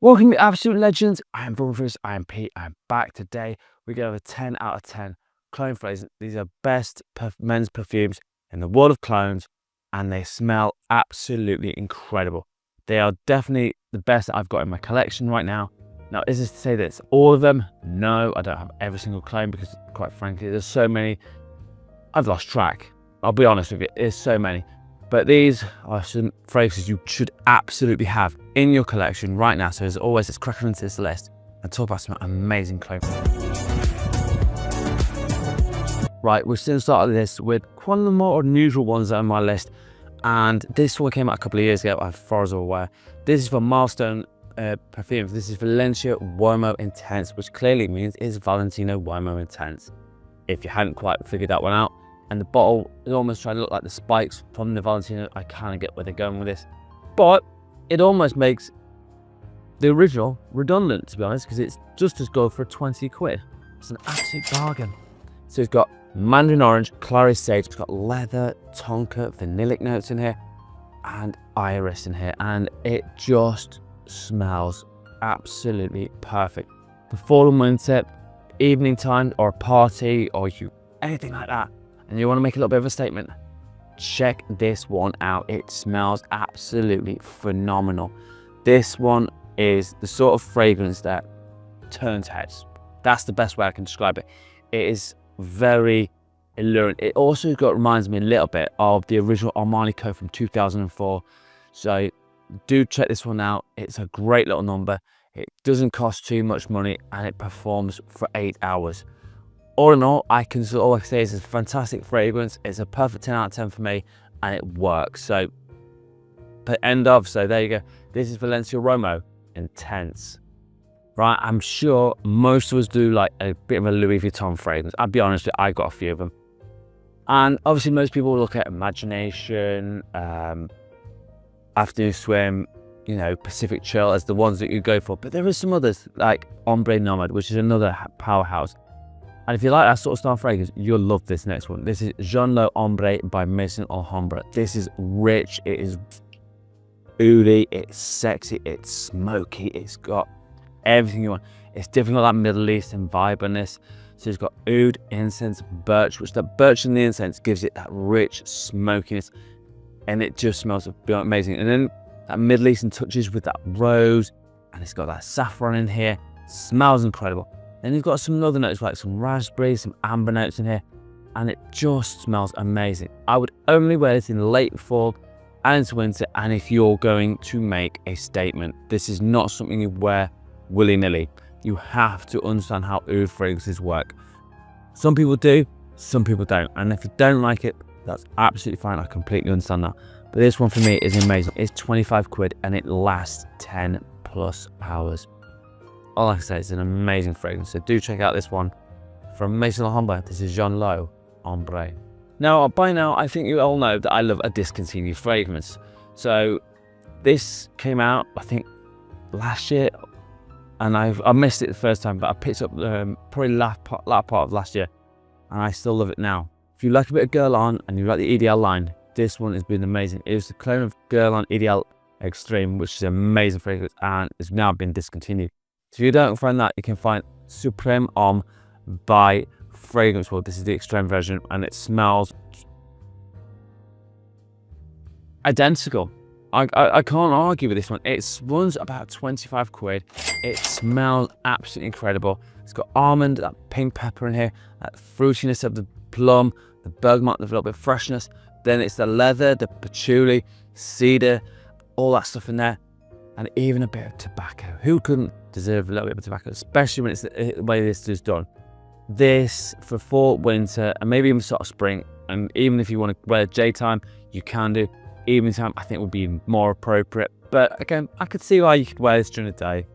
Welcome to Absolute Legends. I am Funwithfragrances. I am Pete. I'm back today. We get over 10 out of 10 cologne fragrances. These are best men's perfumes in the world of colognes, and they smell absolutely incredible. They are definitely the best that I've got in my collection right now. Now, is this to say that it's all of them? No, I don't have every single cologne because, quite frankly, there's so many. I've lost track. I'll be honest with you, there's so many. But these are some fragrances you should absolutely have in your collection right now. So as always, let's crack into this list and talk about some amazing cologne. Right, we're still starting this with one of the more unusual ones on my list. And this one came out a couple of years ago, as far as I'm aware. This is for Milestone perfumes. This is Valencia Uomo Intense, which clearly means it's Valentino Uomo Intense, if you hadn't quite figured that one out. And the bottle is almost trying to look like the spikes from the Valentino. I kind of get where they're going with this, but it almost makes the original redundant, to be honest, because it's just as good for 20 quid. It's an absolute bargain. So it's got mandarin orange, clary sage, it's got leather, tonka, vanillic notes in here, and iris in here, and it just smells absolutely perfect. For fall and winter, evening time, or a party, or anything like that, and you want to make a little bit of a statement, check this one out. It smells absolutely phenomenal. This one is the sort of fragrance that turns heads. That's the best way I can describe it. It is very alluring. It also reminds me a little bit of the original Armani coat from 2004. So do check this one out. It's a great little number. It doesn't cost too much money, and it performs for 8 hours. All in all, I can always say it's a fantastic fragrance. It's a perfect 10 out of 10 for me, and it works. So, so there you go. This is Valencia Uomo Intense. Right, I'm sure most of us do like a bit of a Louis Vuitton fragrance. I'll be honest with you, I got a few of them. And obviously most people look at Imagination, Afternoon Swim, you know, Pacific Chill as the ones that you go for. But there are some others like Ombre Nomad, which is another powerhouse. And if you like that sort of style fragrance, you'll love this next one. This is Jean Lowe Ombre by Maison Alhambra. This is rich, it is oody, it's sexy, it's smoky, it's got everything you want. It's definitely got that Middle Eastern vibe on this. So it's got oud, incense, birch, which the birch and the incense gives it that rich smokiness, and it just smells amazing. And then that Middle Eastern touches with that rose, and it's got that saffron in here. Smells incredible. Then you've got some other notes like some raspberry, some amber notes in here, and it just smells amazing. I would only wear this in late fall and into winter, and if you're going to make a statement. This is not something you wear willy-nilly. You have to understand how oud fragrances work. Some people do, some people don't, and if you don't like it, that's absolutely fine. I completely understand that. But this one for me is amazing. It's 25 quid and it lasts 10 plus hours. All I can say is an amazing fragrance. So do check out this one from Maison Alhambra. This is Jean Lowe Ombre. Now, by now, I think you all know that I love a discontinued fragrance. So this came out, I think, last year, and I missed it the first time, but I picked up probably last part of last year, and I still love it now. If you like a bit of Girl On and you like the EDL line, this one has been amazing. It was the clone of Girl On EDL Extreme, which is an amazing fragrance, and it's now been discontinued. So if you don't find that, you can find Supreme Homme by Fragrance World. This is the extreme version, and it smells identical. I can't argue with this one. It runs about 25 quid. It smells absolutely incredible. It's got almond, that pink pepper in here, that fruitiness of the plum, the bergamot, the little bit of freshness. Then it's the leather, the patchouli, cedar, all that stuff in there. And even a bit of tobacco. Who couldn't deserve a little bit of tobacco, especially when it's the way this is done? This for fall, winter, and maybe even sort of spring. And even if you want to wear daytime, you can do. Evening time, I think would be more appropriate. But again, I could see why you could wear this during the day.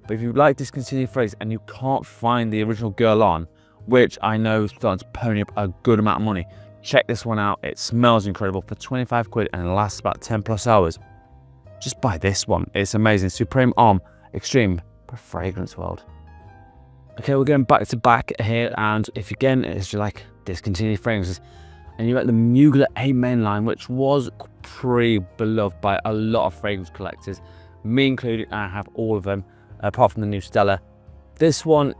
But if you like discontinued fragrance and you can't find the original Girl On, which I know is starting to pony up a good amount of money, check this one out. It smells incredible for 25 quid and it lasts about 10 plus hours. Just buy this one. It's amazing. Supreme Homme Extreme for Fragrance World. Okay, we're going back to back here, and if you like discontinued fragrances, and you like the Mugler A main line, which was pretty beloved by a lot of fragrance collectors, Me included, I have all of them, apart from the new Stella. This one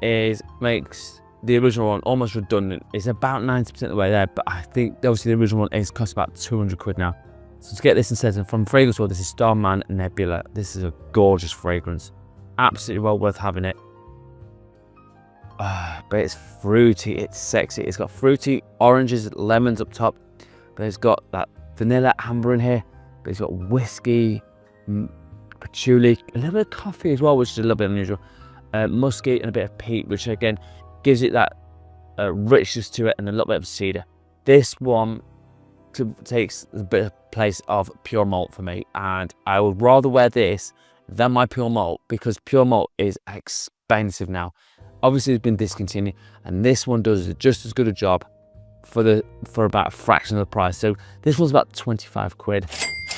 makes the original one almost redundant. It's about 90% of the way there, but I think obviously the original one costs about 200 quid now. So to get this instead, from Fragrance World, this is Starman Nebula. This is a gorgeous fragrance. Absolutely well worth having it. But it's fruity, it's sexy. It's got fruity oranges, lemons up top, but it's got that vanilla amber in here, but it's got whiskey, patchouli, a little bit of coffee as well, which is a little bit unusual, musky, and a bit of peat, which again gives it that richness to it, and a little bit of cedar. This one takes a bit of place of pure malt for me, and I would rather wear this than my pure malt, because pure malt is expensive now. Obviously, it's been discontinued, and this one does just as good a job for about a fraction of the price. So this one's about 25 quid,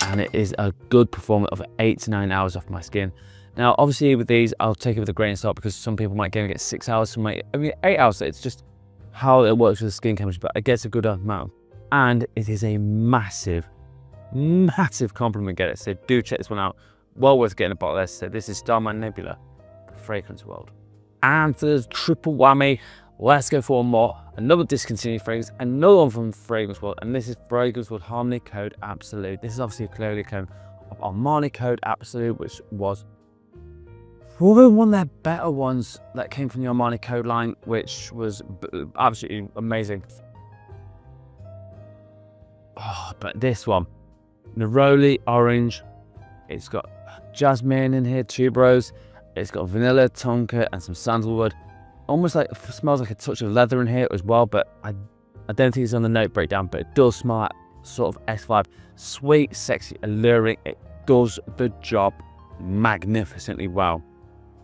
and it is a good performer of 8 to 9 hours off my skin. Now, obviously, with these, I'll take it with a grain of salt, because some people might get 6 hours, some might, 8 hours. It's just how it works with the skin chemistry, but it gets a good amount. And it is a massive, massive compliment. Get it. So do check this one out. Well worth getting a bottle of this. So this is Starman Nebula, Fragrance World. And for the triple whammy, let's go for one more. Another discontinued fragrance, another one from Fragrance World, and this is Fragrance World Harmony Code Absolute. This is obviously a clearly clone of Armani Code Absolute, which was probably one of their better ones that came from the Armani Code line, which was absolutely amazing. Oh, but this one, neroli orange, it's got jasmine in here, tuberose. It's got vanilla, tonka, and some sandalwood. Almost like, smells like a touch of leather in here as well, but I don't think it's on the note breakdown, but it does smell like sort of S5. Sweet, sexy, alluring. It does the job magnificently well.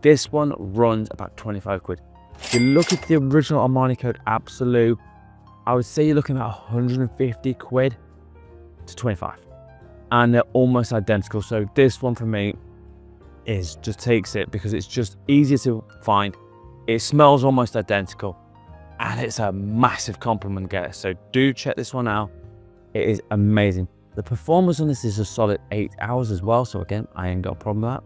This one runs about 25 quid. If you look at the original Armani Code Absolute, I would say you're looking at 150 quid to 25. And they're almost identical. So this one for me just takes it, because it's just easier to find. It smells almost identical, and it's a massive compliment getter. So do check this one out. It is amazing. The performance on this is a solid 8 hours as well. So again, I ain't got a problem with that.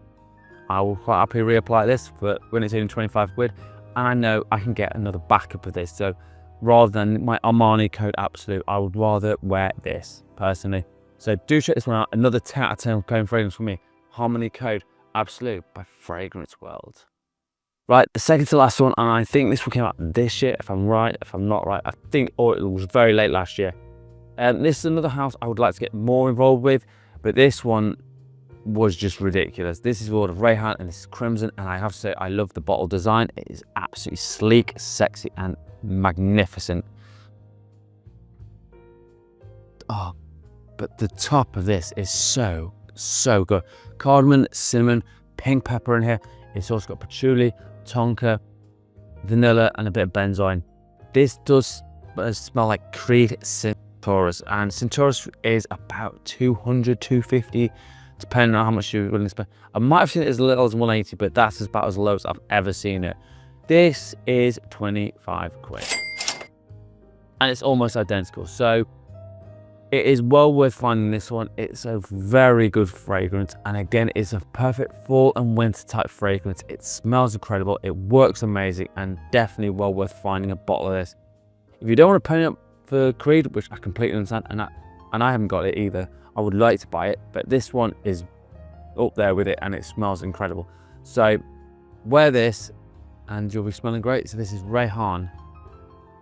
I will quite happily reapply this for when it's only 25 quid. And I know I can get another backup of this. So rather than my Armani Code Absolute, I would rather wear this personally. So do check this one out. Another 10 out of 10 clone fragrance for me. Harmony Code Absolute by Fragrance World. Right, the second to last one, and I think this one came out this year, if I'm right, if I'm not right. I think it was very late last year. This is another house I would like to get more involved with, but this one was just ridiculous. This is World of Rayhaan, and this is Crimson, and I have to say, I love the bottle design. It is absolutely sleek, sexy, and magnificent. Oh, but the top of this is so good. Cardamom, cinnamon, pink pepper in here. It's also got patchouli, tonka, vanilla, and a bit of benzoin. This does smell like Creed Centaurus, and Centaurus is about 200, 250, depending on how much you're willing to spend. I might have seen it as little as 180, but that's about as low as I've ever seen it. This is 25 quid, and it's almost identical. So it is well worth finding this one. It's a very good fragrance, and again, it's a perfect fall and winter type fragrance. It smells incredible, it works amazing, and definitely well worth finding a bottle of this. If you don't want to pony up for Creed, which I completely understand, and I haven't got it either, I would like to buy it, but this one is up there with it, and it smells incredible. So wear this and you'll be smelling great. So this is Rayhaan.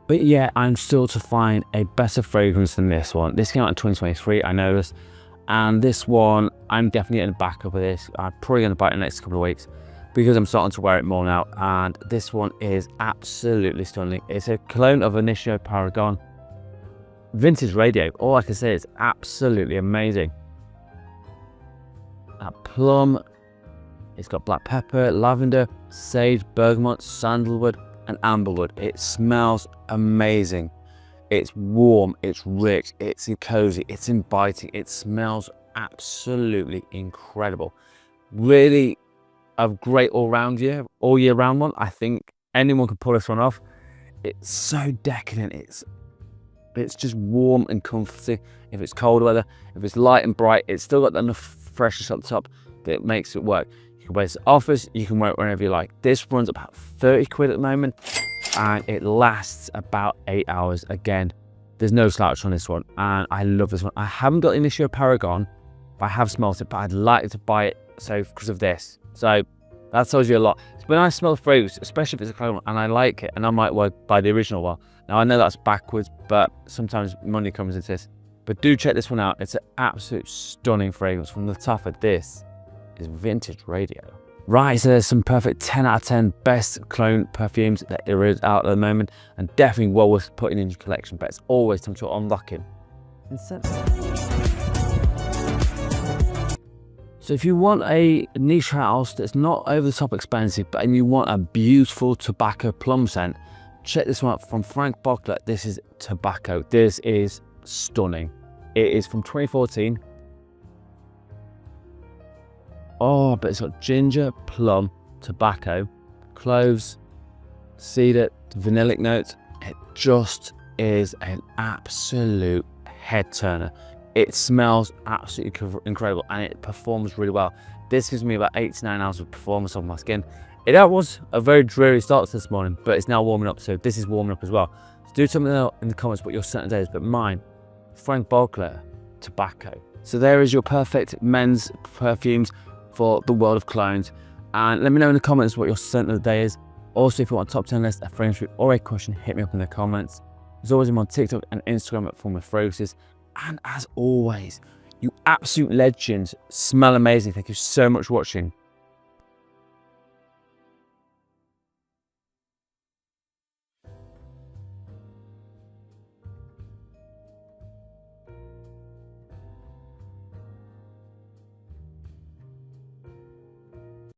But yeah, I'm still to find a better fragrance than this one. This came out in 2023, I know this. And this one, I'm definitely getting a backup of this. I'm probably going to buy it in the next couple of weeks, because I'm starting to wear it more now. And this one is absolutely stunning. It's a clone of Initio Paragon Vintage Radio. All I can say is absolutely amazing. That plum, it's got black pepper, lavender, sage, bergamot, sandalwood, and amberwood. It smells amazing. It's warm, it's rich, it's cozy, it's inviting. It smells absolutely incredible. Really a great all year round one. I think anyone could pull this one off. It's so decadent. It's just warm and comforting. If it's cold weather, if it's light and bright, it's still got enough freshness up the top. that makes it work. You can wear this at office, you can wear it whenever you like. This runs about 30 quid at the moment, and it lasts about 8 hours. Again, there's no slouch on this one, and I love this one. I haven't got Initio Paragon, but I have smelt it, but I'd like to buy it because of this. So that tells you a lot. When I smell fragrance, especially if it's a cologne and I like it, and I might buy the original one. Now I know that's backwards, but sometimes money comes into this. But do check this one out. It's an absolute stunning fragrance from Lattafa. This is vintage radio. Right, so there's some perfect 10 out of 10 best cologne perfumes that there is out at the moment, and definitely well worth putting in your collection, but it's always time to unlock him. So if you want a niche house that's not over the top expensive, but and you want a beautiful tobacco plum scent, check this one out from Franck Boglet. This is Tobacco. This is stunning. It is from 2014. Oh, but it's got ginger, plum, tobacco, cloves, cedar, vanillic notes. It just is an absolute head turner. It smells absolutely incredible, and it performs really well. This gives me about 8 to 9 hours of performance on my skin. It was a very dreary start this morning, but it's now warming up, so this is warming up as well. So do something in the comments what your scent today is, but mine, Franck Boglet, Tobacco. So there is your perfect men's perfumes for the world of colognes, and let me know in the comments what your scent of the day is. Also, if you want a top 10 list, a fragrance review, or a question, hit me up in the comments. As always, I'm on TikTok and Instagram at Funwithfragrances. And as always, you absolute legends, smell amazing. Thank you so much for watching.